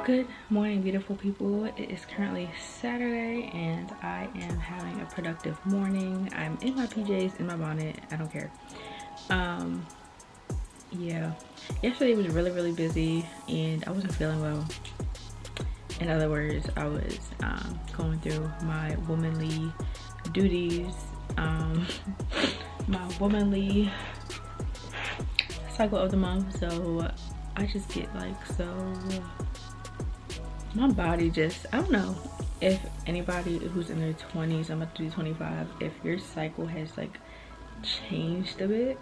Good morning, beautiful people. It is currently Saturday and I am having a productive morning. I'm in my PJs, in my bonnet. I don't care. Yeah. Yesterday was really busy and I wasn't feeling well. In other words, I was going through my womanly duties, my womanly cycle of the month. So I just get like my body just, I don't know if anybody who's in their 20s, I'm about to do 25, if your cycle has like changed a bit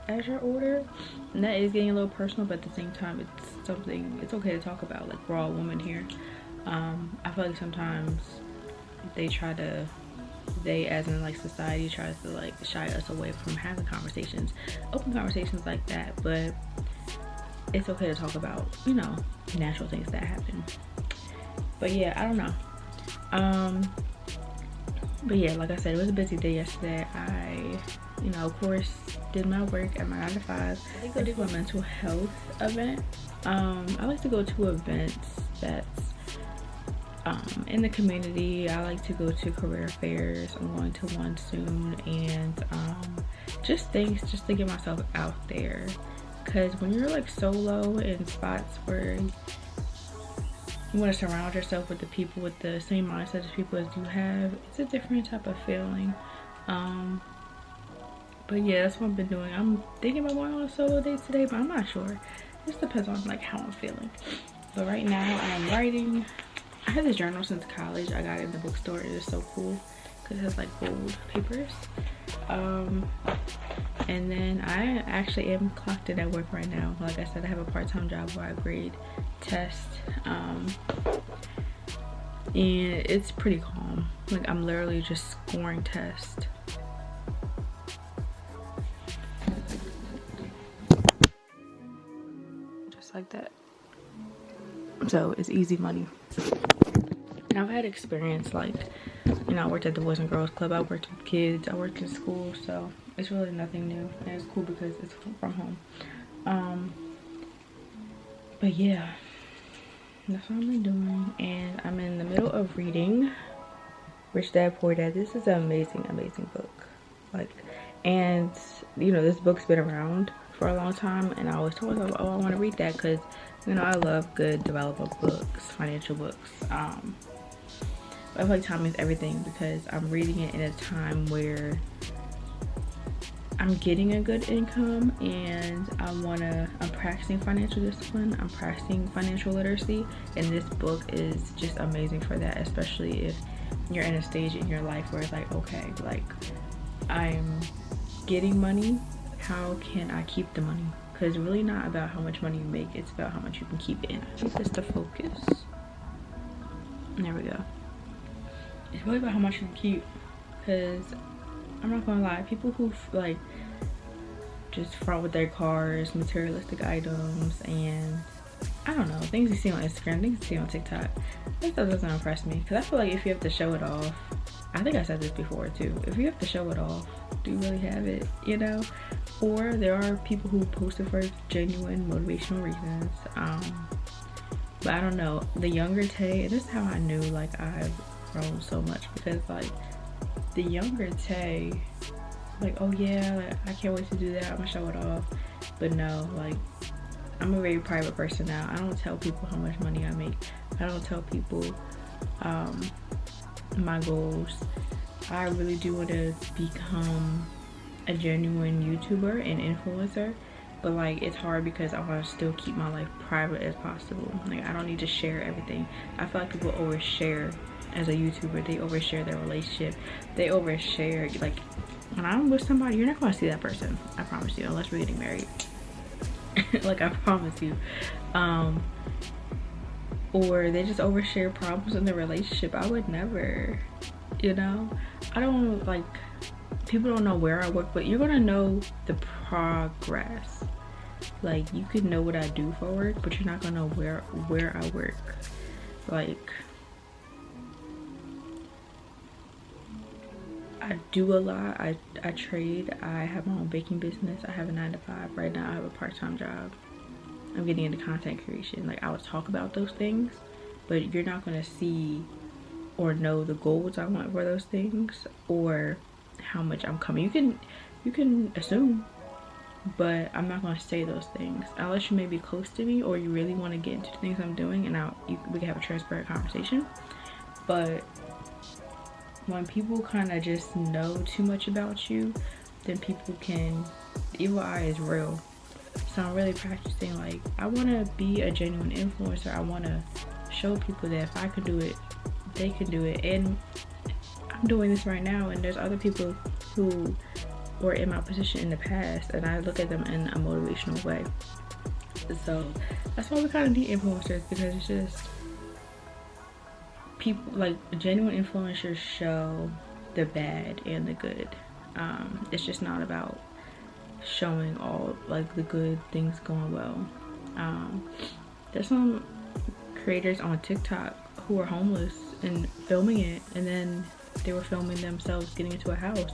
as you're older. And that is getting a little personal, but at the same time it's something, it's okay to talk about. Like, we're all women here. I feel like sometimes they as in like society tries to like shy us away from having conversations, open conversations like that, but it's okay to talk about, you know, natural things that happen. But yeah, I don't know. But yeah, like I said, it was a busy day yesterday. I, you know, of course, did my work at my 9 to 5. I did a mental health event. I like to go to events that's in the community. I like to go to career fairs. I'm going to one soon, and just things just to get myself out there. Because when you're like solo in spots where you want to surround yourself with the people with the same mindset as people as you have, it's a different type of feeling. But yeah, that's what I've been doing. I'm thinking about going on a solo date today, but I'm not sure. This depends on like how I'm feeling. But right now I'm writing. I had this journal since college. I got it in the bookstore. It is so cool because it has like gold papers. And then I actually am clocked in at work right now. Like I said, I have a part-time job where I grade tests, and it's pretty calm. Like, I'm literally just scoring tests. Just like that. So it's easy money. And I've had experience, like, you know, I worked at the Boys and Girls Club, I worked with kids, I worked in school, so it's really nothing new. And it's cool because it's from home. But yeah, that's what I've been doing. And I'm in the middle of reading Rich Dad Poor Dad. This is an amazing book. Like, and you know, this book's been around for a long time, and I always told myself, oh, I want to read that because, you know, I love good development books, financial books. I feel like time is everything because I'm reading it in a time where I'm getting a good income and I'm practicing financial discipline, I'm practicing financial literacy, and this book is just amazing for that, especially if you're in a stage in your life where it's like, okay, like, I'm getting money, how can I keep the money? Because it's really not about how much money you make, it's about how much you can keep in. Keep this to focus. There we go. It's really about how much you can keep, because I'm not gonna lie, people who like just front with their cars, materialistic items, and I don't know, things you see on Instagram, things you see on TikTok, that stuff doesn't impress me. Because I feel like if you have to show it off, I think I said this before too, if you have to show it off, do you really have it, you know? Or there are people who post it for genuine motivational reasons. But I don't know, the younger Tay, and this is how I knew like I've grown so much, because like the younger Tay, like, oh yeah, like, I can't wait to do that, I'm gonna show it off. But no, like, I'm a very private person now. I don't tell people how much money I make. I don't tell people my goals. I really do want to become a genuine YouTuber and influencer, but like, it's hard because I want to still keep my life private as possible. Like, I don't need to share everything. I feel like people overshare as a YouTuber. They overshare their relationship, they overshare, like, when I'm with somebody, you're not gonna see that person, I promise you, unless we're getting married. Like, I promise you. Or they just overshare problems in the relationship. I would never, you know. I don't, like, people don't know where I work, but you're gonna know the progress. Like, you could know what I do for work, but you're not gonna know where I work. Like, I do a lot. I trade. I have my own baking business. I have a 9 to 5. Right now I have a part-time job. I'm getting into content creation. Like, I would talk about those things, but you're not gonna see or know the goals I want for those things or how much I'm coming. You can assume, but I'm not gonna say those things unless you may be close to me or you really want to get into the things I'm doing, and we can have a transparent conversation. But when people kind of just know too much about you, then people can, the evil eye is real. So I'm really practicing, like, I want to be a genuine influencer. I want to show people that if I can do it, they can do it. And I'm doing this right now, and there's other people who were in my position in the past, and I look at them in a motivational way. So that's why we kind of need influencers, because it's just people, like, genuine influencers show the bad and the good. It's just not about showing all, like, the good things going well. There's some creators on TikTok who are homeless and filming it, and then they were filming themselves getting into a house.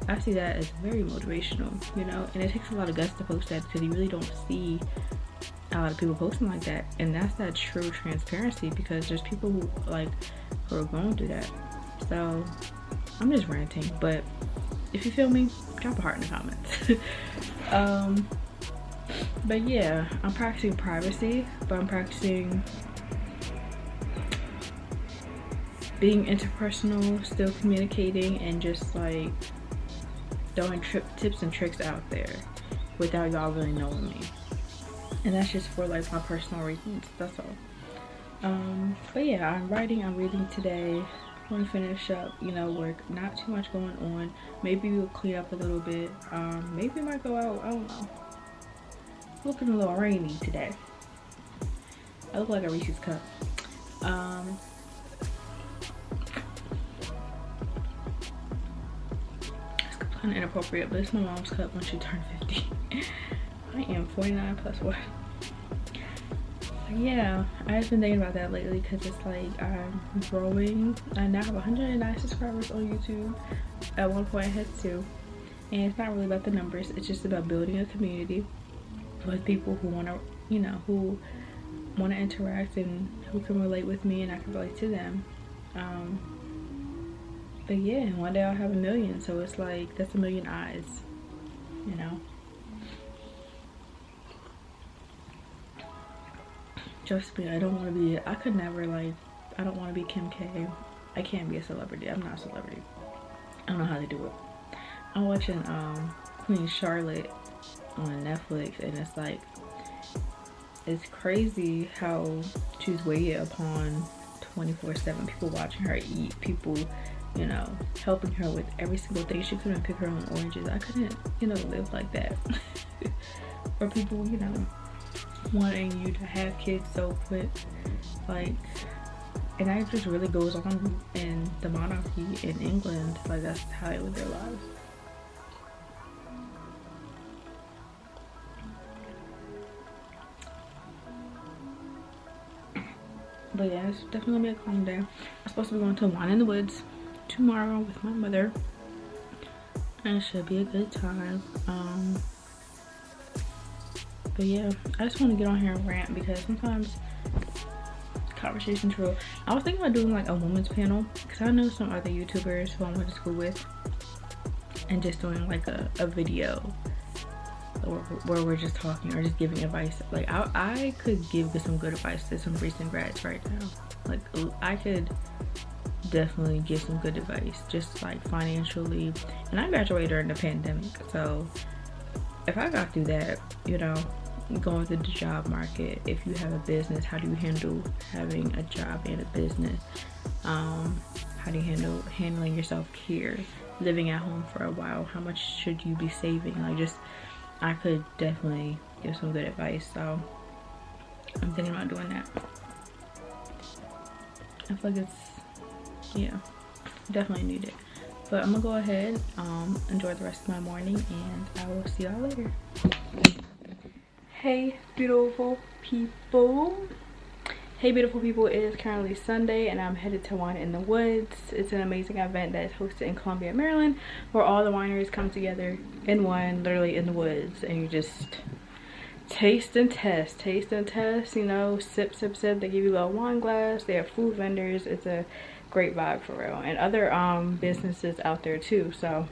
I see that as very motivational, you know, and it takes a lot of guts to post that, because you really don't see a lot of people posting like that, and that's that true transparency, because there's people who are going through that. So I'm just ranting, but if you feel me, drop a heart in the comments. But yeah, I'm practicing privacy, but I'm practicing being interpersonal, still communicating, and just like throwing tips and tricks out there without y'all really knowing me. And that's just for like my personal reasons, that's all. But yeah, I'm reading today. I want to finish up, you know, work. Not too much going on. Maybe we'll clean up a little bit. Maybe we might go out, I don't know. Looking a little rainy today. I look like a Reese's cup. It's kind of inappropriate, but it's my mom's cup when she turned 50. I am 49 plus 1. Yeah, I've been thinking about that lately, because it's like I'm growing. I now have 109 subscribers on YouTube. At one point I had 2, and it's not really about the numbers. It's just about building a community with people who want to, you know, who want to interact and who can relate with me, and I can relate to them. But yeah, one day I'll have 1 million, so it's like that's 1 million eyes, you know. Trust me, I don't want to be, I could never, like, I don't want to be Kim K. I can't be a celebrity. I'm not a celebrity. I don't know how they do it. I'm watching Queen Charlotte on Netflix, and it's like, it's crazy how she's waited upon 24/7. People watching her eat, people, you know, helping her with every single thing. She couldn't pick her own oranges. I couldn't, you know, live like that. Or people, you know, wanting you to have kids so quick, like, and that just really goes on in the monarchy in England. Like, that's how they live their lives. But yeah, it's definitely gonna be a calm day. I'm supposed to be going to Wine in the Woods tomorrow with my mother, and it should be a good time. But yeah, I just want to get on here and rant, because sometimes conversation's real. I was thinking about doing like a women's panel, because I know some other YouTubers who I went to school with, and just doing like a video where we're just talking or just giving advice. Like I could give some good advice to some recent grads right now. Like I could definitely give some good advice, just like financially. And I graduated during the pandemic, so if I got through that, you know, going through the job market, if you have a business, how do you handle having a job and a business? How do you handle handling your self-care, living at home for a while? How much should you be saving? Like, just, I could definitely give some good advice, so I'm thinking about doing that. I feel like it's, yeah, definitely need it. But I'm gonna go ahead, enjoy the rest of my morning, and I will see y'all later. Hey beautiful people. Hey beautiful people, it is currently Sunday, and I'm headed to Wine in the Woods. It's an amazing event that is hosted in Columbia, Maryland, where all the wineries come together in one, literally in the woods, and you just taste and test, you know, sip, sip, sip. They give you a little wine glass. They have food vendors. It's a great vibe for real. And other businesses out there too. So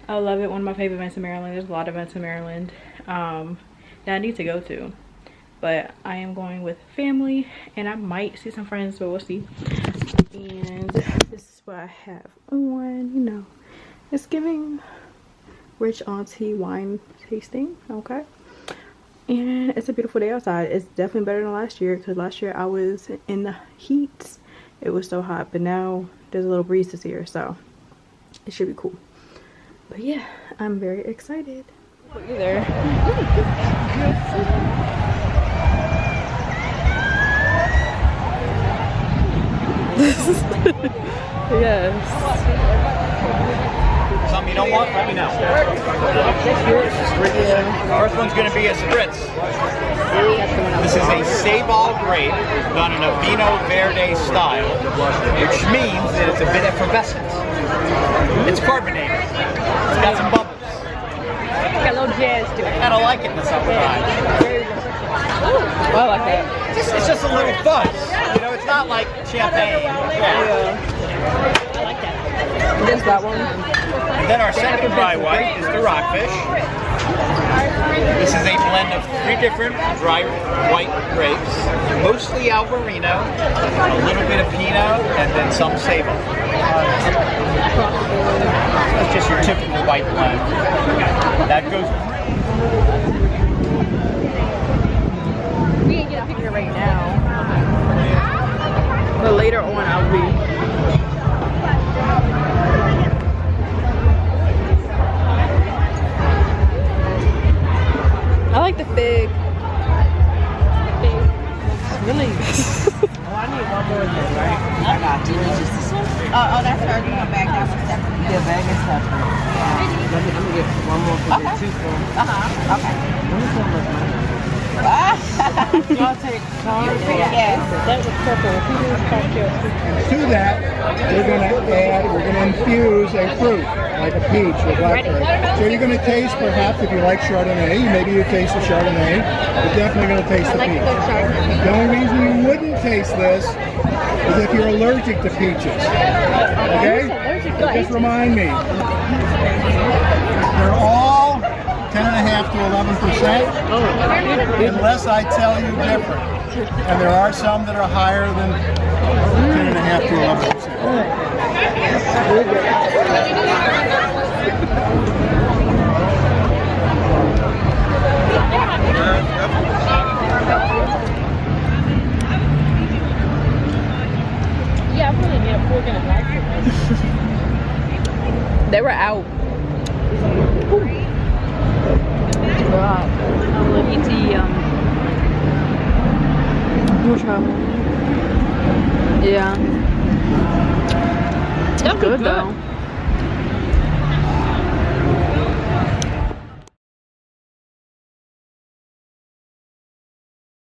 I love it. One of my favorite events in Maryland. There's a lot of events in Maryland that I need to go to. But I am going with family, and I might see some friends, but we'll see. And this is what I have on, you know. It's giving rich auntie wine tasting, okay? And it's a beautiful day outside. It's definitely better than last year, because last year I was in the heat. It was so hot, but now there's a little breeze this year, so it should be cool. But yeah, I'm very excited. Look you there. Yes. Something you don't want, let me know. First one's going to be a spritz. This is a Sabal grape done in a Vino Verde style, which means that it's a bit effervescent. It's carbonated. It's got some bubbles. Got a little jazz to it. I don't like it in the summertime. I like that. It's just a little fuzz. You know, it's not like champagne. Yeah. I like that. There's that one. And then our second dry white is the rockfish. This is a blend of 3 different dry white grapes, mostly Albarino, a little bit of Pinot, and then some Sable. That's just your typical white blend. That goes. We ain't get a picture right now, but later on I'll be. I like the fig. Really? Oh, I need one more of this, right? I got you. Just this one? Oh, that's her. You want bag that one separate? Yeah, bag is separate. Yeah. Let me get one more for the 2 for them. Okay. Let me tell you y'all take time. Yes. That was purple. To that, we're going to infuse a fruit, like a peach or blackberry. So you're going to taste, perhaps, if you like Chardonnay, maybe you taste the Chardonnay, you're definitely going to taste the peach. The only reason you wouldn't taste this is if you're allergic to peaches. Okay? Just remind me. They're all 10.5 to 11%, unless I tell you different. And there are some that are higher than 10.5 to 11%. Yeah, I really did. We're gonna like it. They were out. Wow.